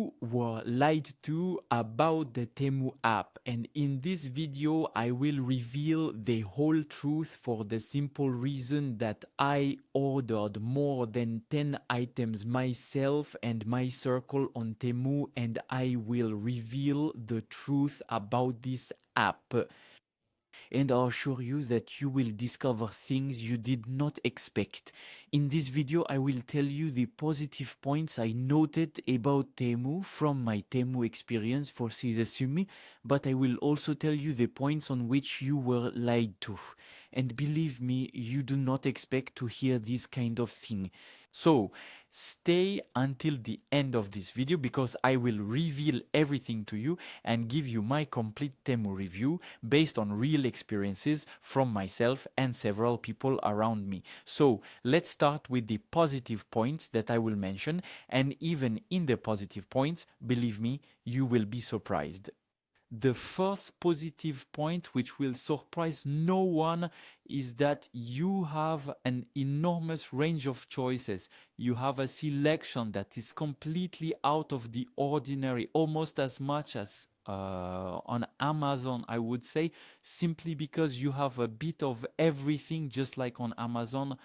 You were lied to about the Temu app, and in this video I will reveal the whole truth for the simple reason that I ordered more than 10 items myself and my circle on Temu, and I will reveal the truth about this app. And I assure you that you will discover things you did not expect. In this video, I will tell you the positive points I noted about Temu from my Temu experience for Sumi, but I will also tell you the points on which you were lied to. And believe me, you do not expect to hear this kind of thing. So stay until the end of this video because I will reveal everything to you and give you my complete Temu review based on real experiences from myself and several people around me. So let's start with the positive points that I will mention, and even in the positive points, believe me, you will be surprised. The first positive point, which will surprise no one, is that you have an enormous range of choices. You have a selection that is completely out of the ordinary, almost as much as on Amazon, I would say, simply because you have a bit of everything, just like on Amazon.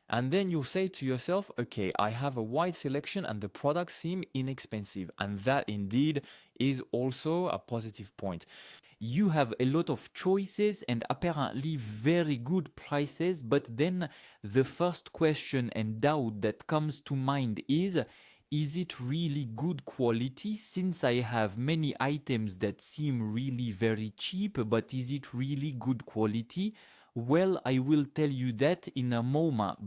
And then you say to yourself, okay, I have a wide selection and the products seem inexpensive. And that indeed is also a positive point. You have a lot of choices and apparently very good prices, but then the first question and doubt that comes to mind is it really good quality? Since I have many items that seem really very cheap, but is it really good quality? Well, I will tell you that in a moment.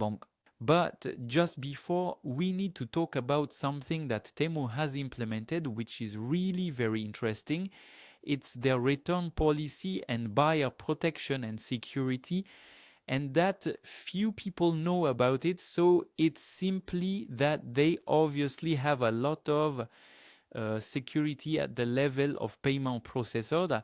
But just before, we need to talk about something that Temu has implemented, which is really very interesting. It's their return policy and buyer protection and security, and that few people know about it. So it's simply that they obviously have a lot of security at the level of payment processor.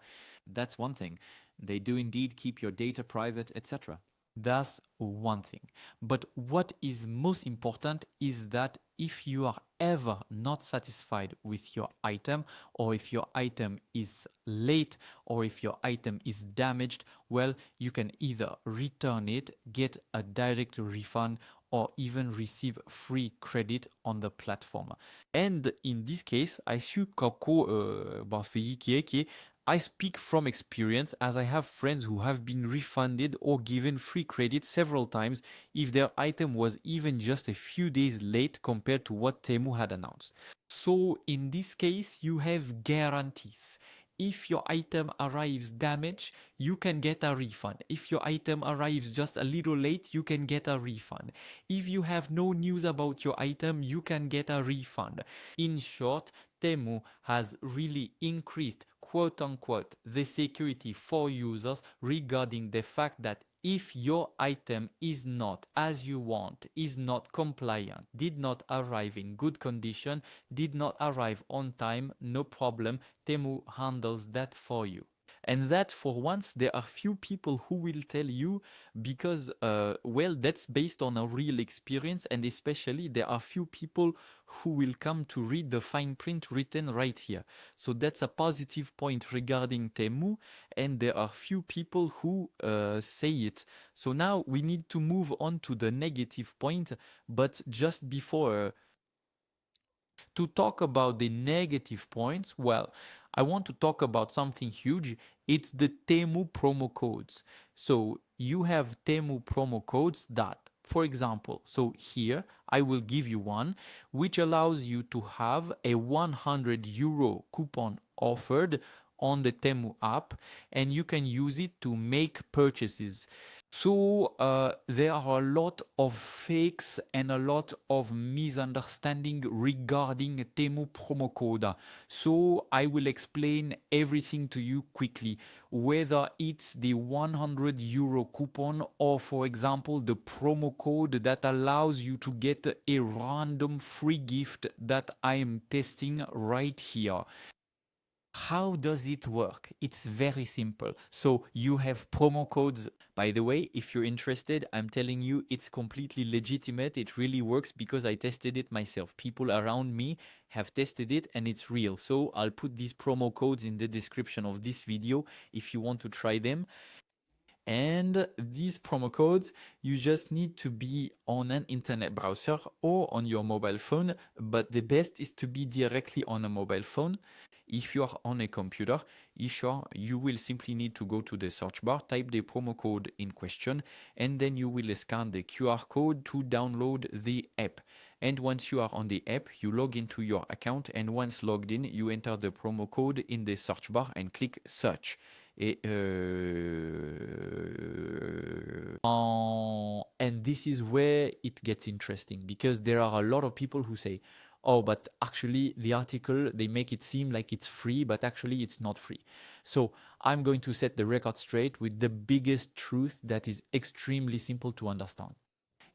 That's one thing. They do indeed keep your data private, etc. That's one thing. But what is most important is that if you are ever not satisfied with your item, or if your item is late, or if your item is damaged, well, you can either return it, get a direct refund, or even receive free credit on the platform. And in this case, I suis kako I speak from experience, as I have friends who have been refunded or given free credit several times if their item was even just a few days late compared to what Temu had announced. So in this case, you have guarantees. If your item arrives damaged, you can get a refund. If your item arrives just a little late, you can get a refund. If you have no news about your item, you can get a refund. In short, Temu has really increased, quote unquote, the security for users regarding the fact that if your item is not as you want, is not compliant, did not arrive in good condition, did not arrive on time, no problem, Temu handles that for you. And that for once, there are few people who will tell you because, well, that's based on a real experience, and especially there are few people who will come to read the fine print written right here. So that's a positive point regarding Temu, and there are few people who say it. So now we need to move on to the negative point, but just before to talk about the negative points, well, I want to talk about something huge. It's the Temu promo codes. So you have Temu promo codes that, for example, so here I will give you one, which allows you to have a 100 euro coupon offered on the Temu app, and you can use it to make purchases. So there are a lot of fakes and a lot of misunderstanding regarding Temu promo code. So I will explain everything to you quickly, whether it's the 100 euro coupon or, for example, the promo code that allows you to get a random free gift that I am testing right here. How does it work? It's very simple. So you have promo codes. By the way, if you're interested, I'm telling you it's completely legitimate. It really works because I tested it myself. People around me have tested it and it's real. So I'll put these promo codes in the description of this video if you want to try them. And these promo codes, you just need to be on an internet browser or on your mobile phone, but the best is to be directly on a mobile phone. If you are on a computer, you will simply need to go to the search bar, type the promo code in question, and then you will scan the QR code to download the app. And once you are on the app, you log into your account, and once logged in, you enter the promo code in the search bar and click search. And this is where it gets interesting because there are a lot of people who say, oh, but actually the article, they make it seem like it's free, but actually it's not free. So I'm going to set the record straight with the biggest truth that is extremely simple to understand.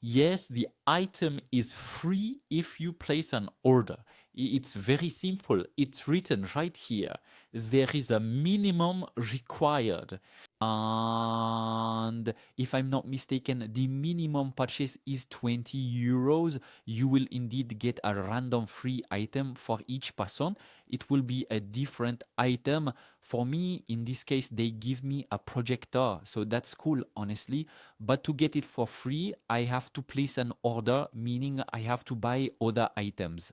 Yes, the item is free if you place an order. It's very simple. It's written right here. There is a minimum required. And if I'm not mistaken, the minimum purchase is 20 euros. You will indeed get a random free item for each person. It will be a different item. For me, in this case, they give me a projector. So that's cool, honestly. But to get it for free, I have to place an order, meaning I have to buy other items.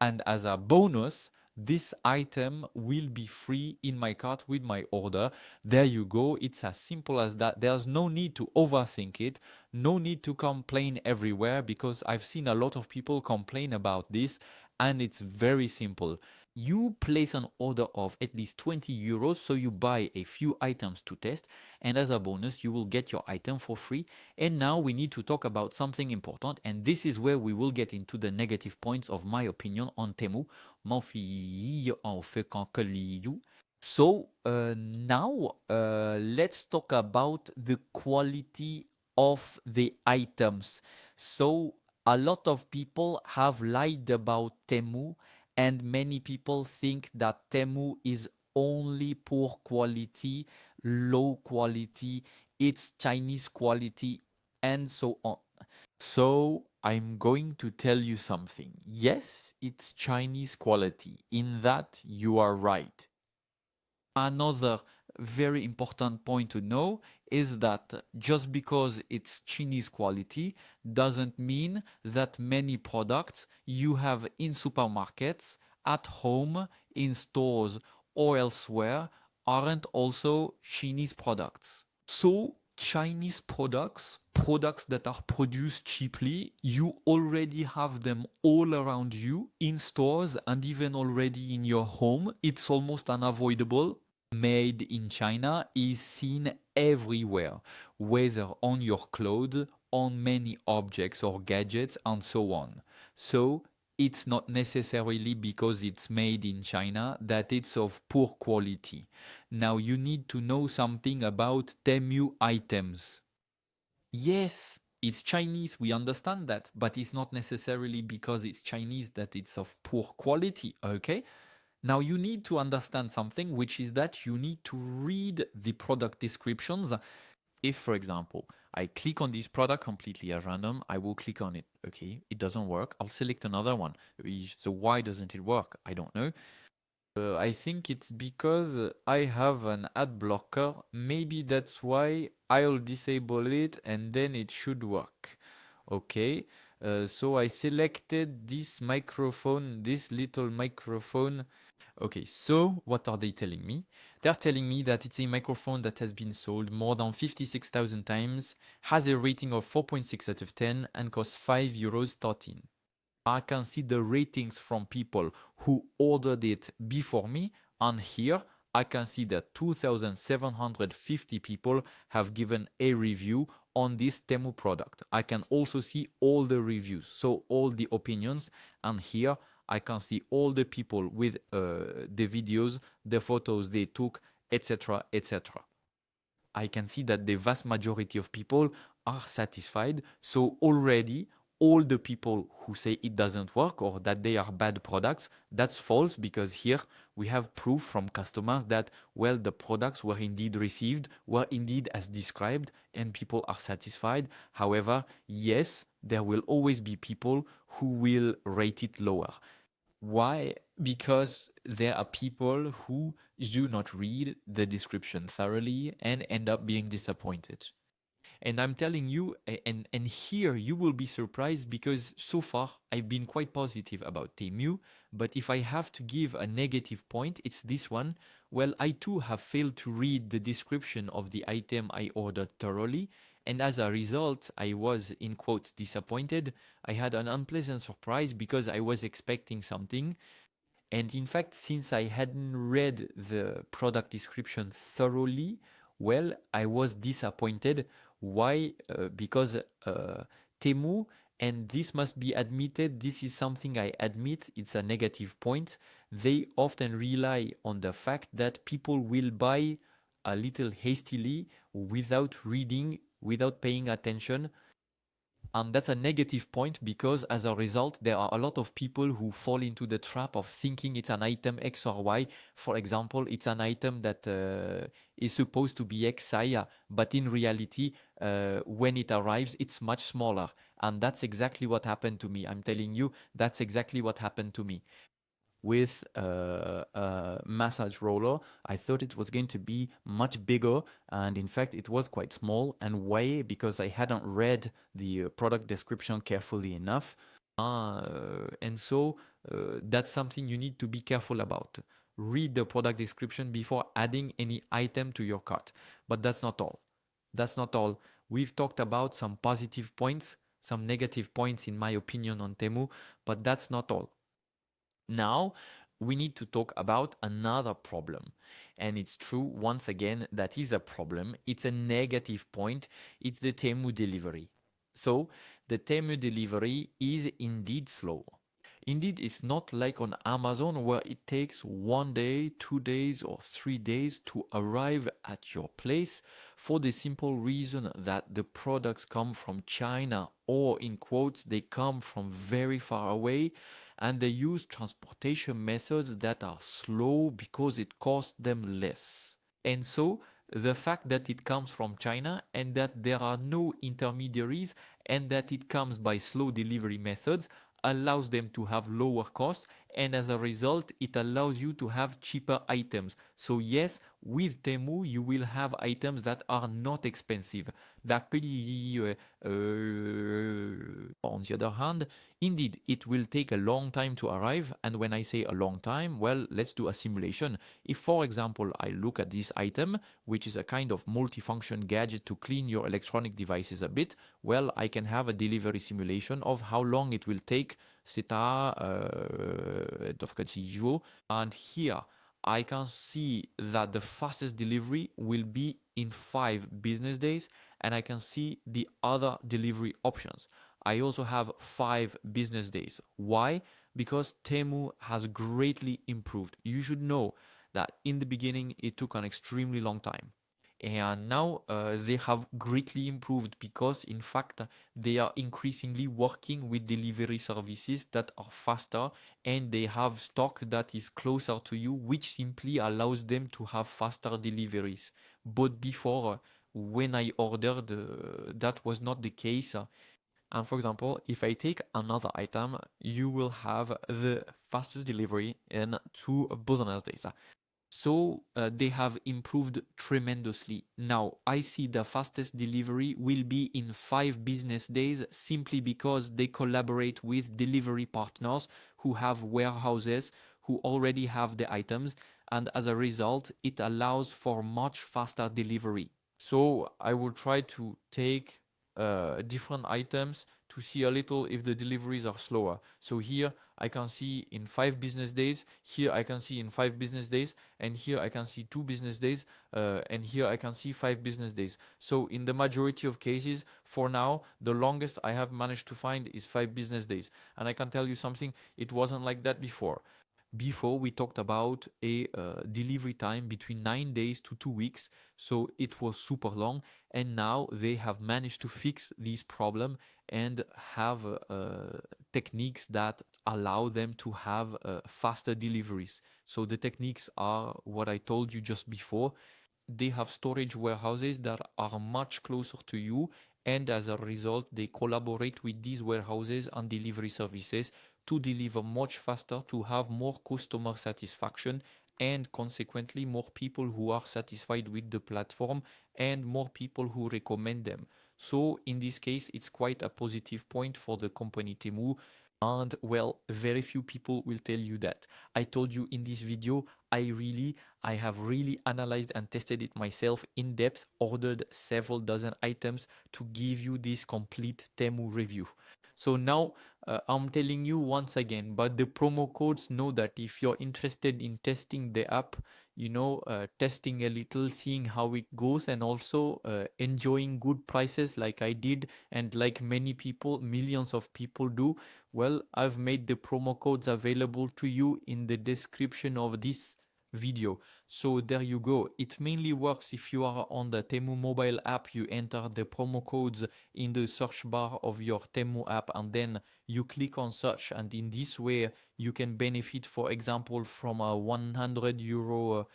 And as a bonus, this item will be free in my cart with my order. There you go. It's as simple as that. There's no need to overthink it. No need to complain everywhere because I've seen a lot of people complain about this and it's very simple. You place an order of at least 20 euros, so you buy a few items to test, and as a bonus, you will get your item for free. And now we need to talk about something important, and this is where we will get into the negative points of my opinion on Temu. So now let's talk about the quality of the items. So a lot of people have lied about Temu, and many people think that Temu is only poor quality, low quality, it's Chinese quality, and so on. So I'm going to tell you something. Yes, it's Chinese quality. In that, you are right. Another very important point to know is that just because it's Chinese quality doesn't mean that many products you have in supermarkets, at home, in stores, or elsewhere aren't also Chinese products. So Chinese products that are produced cheaply, you already have them all around you in stores and even already in your home. It's almost unavoidable. Made in China is seen everywhere, whether on your clothes, on many objects or gadgets, and so on. So it's not necessarily because it's made in China that it's of poor quality. Now you need to know something about Temu items. Yes, it's Chinese, we understand that, but it's not necessarily because it's Chinese that it's of poor quality, okay? Now you need to understand something, which is that you need to read the product descriptions. If, for example, I click on this product completely at random, I will click on it. Okay, it doesn't work. I'll select another one. So why doesn't it work? I don't know. I think it's because I have an ad blocker. Maybe that's why I'll disable it and then it should work. Okay, so I selected this microphone, this little microphone. Okay, so what are they telling me? They're telling me that it's a microphone that has been sold more than 56,000 times, has a rating of 4.6 out of 10, and costs 5 euros 13. I can see the ratings from people who ordered it before me, and here I can see that 2,750 people have given a review on this Temu product. I can also see all the reviews, so all the opinions, and here I can see all the people with the videos, the photos they took, etc., etc. I can see that the vast majority of people are satisfied. So already all the people who say it doesn't work or that they are bad products, that's false, because here we have proof from customers that, well, the products were indeed received, were indeed as described, and people are satisfied. However, yes, there will always be people who will rate it lower. Why? Because there are people who do not read the description thoroughly and end up being disappointed. And I'm telling you, and here you will be surprised, because so far I've been quite positive about Temu, but if I have to give a negative point, it's this one. Well, I too have failed to read the description of the item I ordered thoroughly, and as a result, I was, in quotes, disappointed. I had an unpleasant surprise because I was expecting something. And in fact, since I hadn't read the product description thoroughly, well, I was disappointed. Why? Because Temu, and this must be admitted, this is something I admit, it's a negative point. They often rely on the fact that people will buy a little hastily without reading, without paying attention. And that's a negative point, because as a result, there are a lot of people who fall into the trap of thinking it's an item X or Y. For example, it's an item that is supposed to be X size, but in reality, when it arrives, it's much smaller. And that's exactly what happened to me. I'm telling you, that's exactly what happened to me with a massage roller. I thought it was going to be much bigger, and in fact it was quite small. And why? Because I hadn't read the product description carefully enough. And so that's something you need to be careful about. Read the product description before adding any item to your cart. But that's not all. That's not all. We've talked about some positive points, some negative points, in my opinion, on Temu, but that's not all. Now, we need to talk about another problem. And it's true, once again, that is a problem. It's a negative point. It's the Temu delivery. So, the Temu delivery is indeed slow. Indeed, it's not like on Amazon, where it takes 1 day, 2 days, or 3 days to arrive at your place, for the simple reason that the products come from China, or in quotes, they come from very far away, and they use transportation methods that are slow because it costs them less. And so the fact that it comes from China, and that there are no intermediaries, and that it comes by slow delivery methods, allows them to have lower costs, and as a result, it allows you to have cheaper items. So yes, with Temu, you will have items that are not expensive. Luckily, on the other hand, indeed, it will take a long time to arrive. And when I say a long time, well, let's do a simulation. If, for example, I look at this item, which is a kind of multifunction gadget to clean your electronic devices a bit, well, I can have a delivery simulation of how long it will take, etc. And here I can see that the fastest delivery will be in 5 business days, and I can see the other delivery options. I also have 5 business days. Why? Because Temu has greatly improved. You should know that in the beginning it took an extremely long time. And now they have greatly improved, because in fact they are increasingly working with delivery services that are faster, and they have stock that is closer to you, which simply allows them to have faster deliveries. But before, when I ordered, that was not the case. And for example, if I take another item, you will have the fastest delivery in 2 business days. So they have improved tremendously. Now I see the fastest delivery will be in 5 business days, simply because they collaborate with delivery partners who have warehouses, who already have the items, and as a result, it allows for much faster delivery. So I will try to take different items to see a little if the deliveries are slower. So here I can see in 5 business days, here I can see in 5 business days, and here I can see 2 business days, and here I can see 5 business days. So in the majority of cases, for now, the longest I have managed to find is 5 business days. And I can tell you something, it wasn't like that before. Before we talked about a delivery time between 9 days to 2 weeks, so it was super long, and now they have managed to fix this problem and have techniques that allow them to have faster deliveries. So the techniques are what I told you just before. They have storage warehouses that are much closer to you, and as a result they collaborate with these warehouses and delivery services to deliver much faster, to have more customer satisfaction, and consequently more people who are satisfied with the platform and more people who recommend them. So in this case it's quite a positive point for the company Temu. And well, very few people will tell you that. I told you in this video, I have really analyzed and tested it myself in depth, ordered several dozen items to give you this complete Temu review. So now I'm telling you once again, but the promo codes know that if you're interested in testing the app, testing a little, seeing how it goes, and also enjoying good prices like I did, and like many people, millions of people do, well, I've made the promo codes available to you in the description of this video. So there you go. It mainly works if you are on the Temu mobile app. You enter the promo codes in the search bar of your Temu app, and then you click on search, and in this way you can benefit, for example, from a 100 euro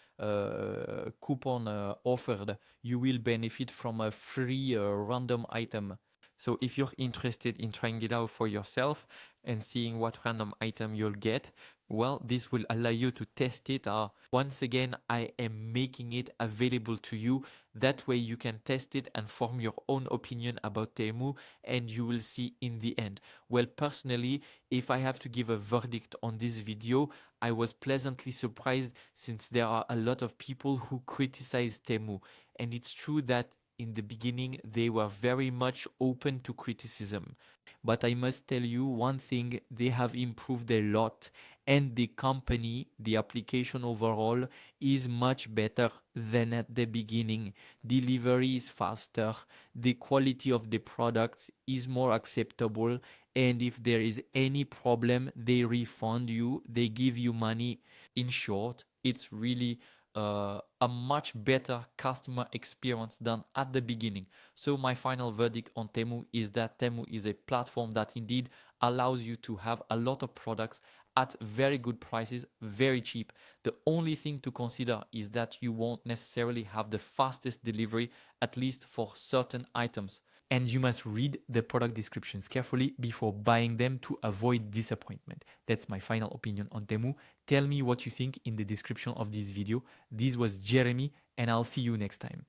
coupon offered. You will benefit from a free random item. So if you're interested in trying it out for yourself and seeing what random item you'll get, well, this will allow you to test it. Once again, I am making it available to you. That way you can test it and form your own opinion about Temu, and you will see in the end. Well, personally, if I have to give a verdict on this video, I was pleasantly surprised, since there are a lot of people who criticize Temu. And it's true that in the beginning they were very much open to criticism. But I must tell you one thing, they have improved a lot, and the company, the application overall, is much better than at the beginning. Delivery is faster, the quality of the products is more acceptable, and if there is any problem, they refund you, they give you money. In short, it's really a much better customer experience than at the beginning. So my final verdict on Temu is that Temu is a platform that indeed allows you to have a lot of products at very good prices, very cheap. The only thing to consider is that you won't necessarily have the fastest delivery, at least for certain items. And you must read the product descriptions carefully before buying them to avoid disappointment. That's my final opinion on Temu. Tell me what you think in the description of this video. This was Jeremy, and I'll see you next time.